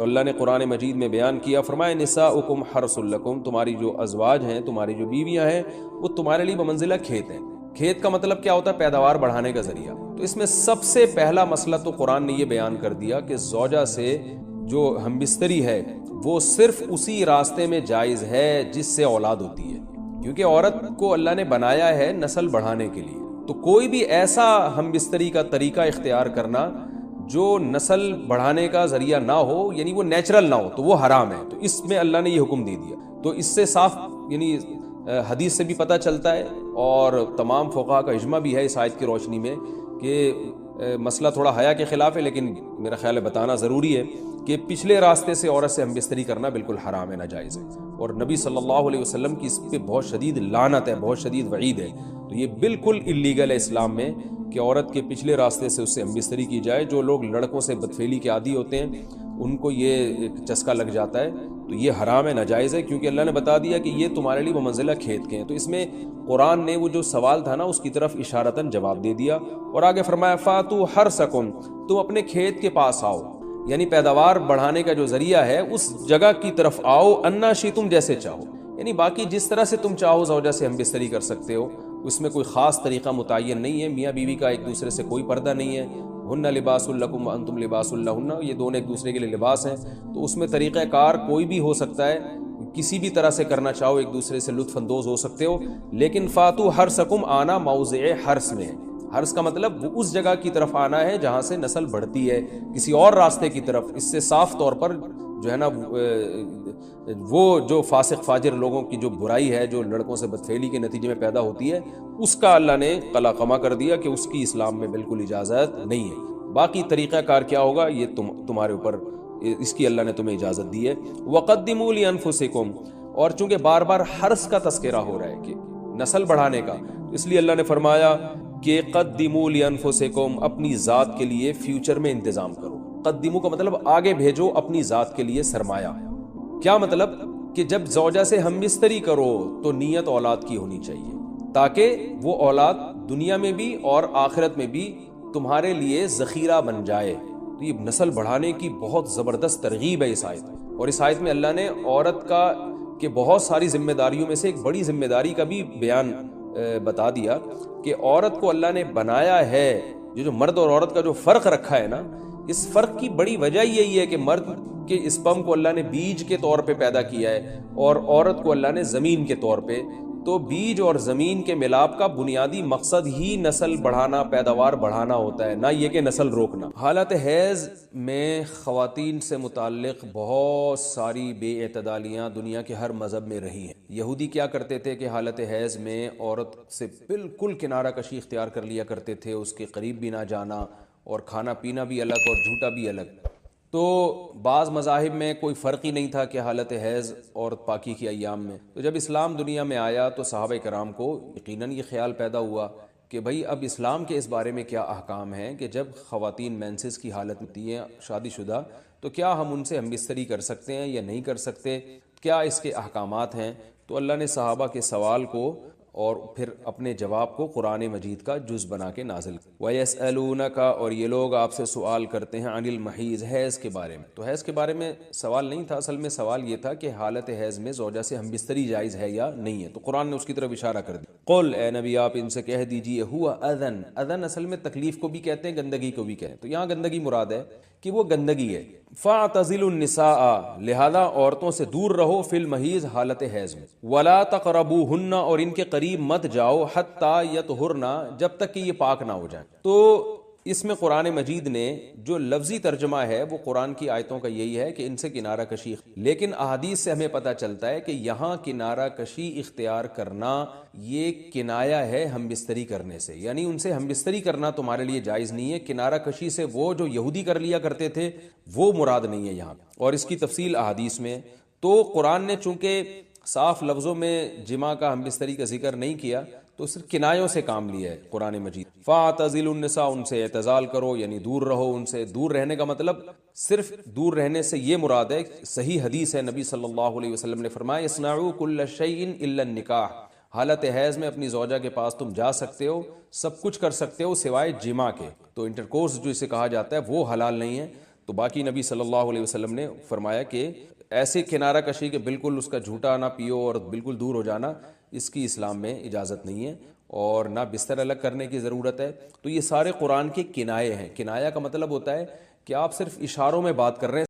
اللہ نے قرآن مجید میں بیان کیا، فرمایا نساؤکم حرث لکم، تمہاری جو ازواج ہیں، تمہاری جو بیویاں ہیں، وہ تمہارے لیے بمنزلہ کھیت ہیں۔ کھیت کا مطلب کیا ہوتا ہے؟ پیداوار بڑھانے کا ذریعہ۔ تو اس میں سب سے پہلا مسئلہ تو قرآن نے یہ بیان کر دیا کہ زوجہ سے جو ہم بستری ہے وہ صرف اسی راستے میں جائز ہے جس سے اولاد ہوتی ہے، کیونکہ عورت کو اللہ نے بنایا ہے نسل بڑھانے کے لیے۔ تو کوئی بھی ایسا ہم بستری کا طریقہ اختیار کرنا جو نسل بڑھانے کا ذریعہ نہ ہو، یعنی وہ نیچرل نہ ہو، تو وہ حرام ہے۔ تو اس میں اللہ نے یہ حکم دے دیا۔ تو اس سے صاف یعنی حدیث سے بھی پتہ چلتا ہے، اور تمام فقہا کا اجماع بھی ہے اس آیت کی روشنی میں کہ مسئلہ تھوڑا حیا کے خلاف ہے، لیکن میرا خیال ہے بتانا ضروری ہے کہ پچھلے راستے سے عورت سے ہم بستری کرنا بالکل حرام ہے، ناجائز ہے، اور نبی صلی اللہ علیہ وسلم کی اس پہ بہت شدید لعنت ہے، بہت شدید وعید ہے۔ تو یہ بالکل اللیگل ہے اسلام میں کہ عورت کے پچھلے راستے سے اس سے ہم بستری کی جائے۔ جو لوگ لڑکوں سے بدفعلی کے عادی ہوتے ہیں ان کو یہ چسکا لگ جاتا ہے، تو یہ حرام ہے، ناجائز ہے، کیونکہ اللہ نے بتا دیا کہ یہ تمہارے لیے بمنزلہ کھیت کے ہیں۔ تو اس میں قرآن نے وہ جو سوال تھا نا اس کی طرف اشارتاً جواب دے دیا، اور آگے فرمایا فاتو حرثکم، تم اپنے کھیت کے پاس آؤ، یعنی پیداوار بڑھانے کا جو ذریعہ ہے اس جگہ کی طرف آؤ، انا شئتم، جیسے چاہو، یعنی باقی جس طرح سے تم چاہو زوجہ سے ہم بستری کر سکتے ہو، اس میں کوئی خاص طریقہ متعین نہیں ہے۔ میاں بیوی کا ایک دوسرے سے کوئی پردہ نہیں ہے، ہن لباس لکم وانتم لباس لہن، یہ دونوں ایک دوسرے کے لیے لباس ہیں۔ تو اس میں طریقہ کار کوئی بھی ہو سکتا ہے، کسی بھی طرح سے کرنا چاہو ایک دوسرے سے لطف اندوز ہو سکتے ہو، لیکن فاتو حرثکم، آنا موضع حرث میں ہے۔ حرث کا مطلب وہ اس جگہ کی طرف آنا ہے جہاں سے نسل بڑھتی ہے، کسی اور راستے کی طرف۔ اس سے صاف طور پر جو ہے نا وہ جو فاسق فاجر لوگوں کی جو برائی ہے، جو لڑکوں سے بدفعلی کے نتیجے میں پیدا ہوتی ہے، اس کا اللہ نے قلع قمع کر دیا کہ اس کی اسلام میں بالکل اجازت نہیں ہے۔ باقی طریقہ کار کیا ہوگا یہ تمہارے اوپر، اس کی اللہ نے تمہیں اجازت دی ہے۔ وَقَدِّمُوا لِأَنفُسِكُمْ، اور چونکہ بار بار حرث کا تذکرہ ہو رہا ہے کہ نسل بڑھانے کا، اس لیے اللہ نے فرمایا کہ قدموا لانفسکم، اپنی ذات کے لیے فیوچر میں انتظام کرو۔ قدموا کا مطلب آگے بھیجو اپنی ذات کے لیے سرمایہ۔ کیا مطلب؟ کہ جب زوجہ سے ہم بستری کرو تو نیت اولاد کی ہونی چاہیے، تاکہ وہ اولاد دنیا میں بھی اور آخرت میں بھی تمہارے لیے ذخیرہ بن جائے۔ تو یہ نسل بڑھانے کی بہت زبردست ترغیب ہے اس آیت میں، اور اس آیت میں اللہ نے عورت کا کہ بہت ساری ذمہ داریوں میں سے ایک بڑی ذمہ داری کا بھی بیان بتا دیا کہ عورت کو اللہ نے بنایا ہے، جو مرد اور عورت کا جو فرق رکھا ہے نا، اس فرق کی بڑی وجہ یہی ہے کہ مرد کے اسپرم کو اللہ نے بیج کے طور پہ پیدا کیا ہے، اور عورت کو اللہ نے زمین کے طور پہ۔ تو بیج اور زمین کے ملاپ کا بنیادی مقصد ہی نسل بڑھانا، پیداوار بڑھانا ہوتا ہے، نہ یہ کہ نسل روکنا۔ حالت حیض میں خواتین سے متعلق بہت ساری بے اعتدالیاں دنیا کے ہر مذہب میں رہی ہیں۔ یہودی کیا کرتے تھے کہ حالت حیض میں عورت سے بالکل کنارہ کشی اختیار کر لیا کرتے تھے، اس کے قریب بھی نہ جانا، اور کھانا پینا بھی الگ اور جھوٹا بھی الگ۔ تو بعض مذاہب میں کوئی فرق ہی نہیں تھا کہ حالت حیض اور پاکی کی ایام میں۔ تو جب اسلام دنیا میں آیا تو صحابہ کرام کو یقیناً یہ خیال پیدا ہوا کہ بھئی اب اسلام کے اس بارے میں کیا احکام ہیں کہ جب خواتین مینسز کی حالت میں ہوتی ہیں شادی شدہ، تو کیا ہم ان سے ہم بستری کر سکتے ہیں یا نہیں کر سکتے، کیا اس کے احکامات ہیں؟ تو اللہ نے صحابہ کے سوال کو اور پھر اپنے جواب کو قرآن مجید کا جز بنا کے نازل کیا۔ وَيَسْأَلُونَكَ، اور یہ لوگ آپ سے سوال کرتے ہیں، عن المحیض، حیض کے بارے میں۔ تو حیض کے بارے میں سوال نہیں تھا، اصل میں سوال یہ تھا کہ حالت حیض میں زوجہ سے ہم بستری جائز ہے یا نہیں ہے، تو قرآن نے اس کی طرف اشارہ کر دیا۔ قل، اے نبی آپ ان سے کہہ دیجئے، ہوا اذن، اذن اصل میں تکلیف کو بھی کہتے ہیں، گندگی کو بھی کہتے ہیں، تو یہاں گندگی مراد ہے کہ وہ گندگی ہے۔ فاعتزلوا النساء، لہذا عورتوں سے دور رہو، فی المحیض، حالت حیض میں، ولا تقربوہن، اور ان کے قریب مت جاؤ، حتی یطہرن، جب تک کہ یہ پاک نہ ہو جائیں۔ تو اس میں قرآن مجید نے جو لفظی ترجمہ ہے وہ قرآن کی آیتوں کا یہی ہے کہ ان سے کنارہ کشی، لیکن احادیث سے ہمیں پتہ چلتا ہے کہ یہاں کنارہ کشی اختیار کرنا یہ کنایا ہے ہم بستری کرنے سے، یعنی ان سے ہم بستری کرنا تمہارے لیے جائز نہیں ہے۔ کنارہ کشی سے وہ جو یہودی کر لیا کرتے تھے وہ مراد نہیں ہے یہاں، اور اس کی تفصیل احادیث میں۔ تو قرآن نے چونکہ صاف لفظوں میں جماع کا ہم بستری کا ذکر نہیں کیا، تو صرف کنایوں سے کام لیا ہے قرآن مجید۔ فاعتزلوا النساء، ان سے اعتزال کرو، یعنی دور رہو ان سے۔ دور رہنے کا مطلب صرف دور رہنے سے یہ مراد ہے، صحیح حدیث ہے، نبی صلی اللہ علیہ وسلم نے فرمایا اصنعوا کل شیء الا النکاح، حالت حیض میں اپنی زوجہ کے پاس تم جا سکتے ہو، سب کچھ کر سکتے ہو سوائے جماع کے۔ تو انٹرکورس جو اسے کہا جاتا ہے وہ حلال نہیں ہے۔ تو باقی نبی صلی اللہ علیہ وسلم نے فرمایا کہ ایسے کنارہ کشی کہ بالکل اس کا جھوٹا نہ پیو اور بالکل دور ہو جانا، اس کی اسلام میں اجازت نہیں ہے، اور نہ بستر الگ کرنے کی ضرورت ہے۔ تو یہ سارے قرآن کے کنائے ہیں۔ کنایا کا مطلب ہوتا ہے کہ آپ صرف اشاروں میں بات کر رہے ہیں،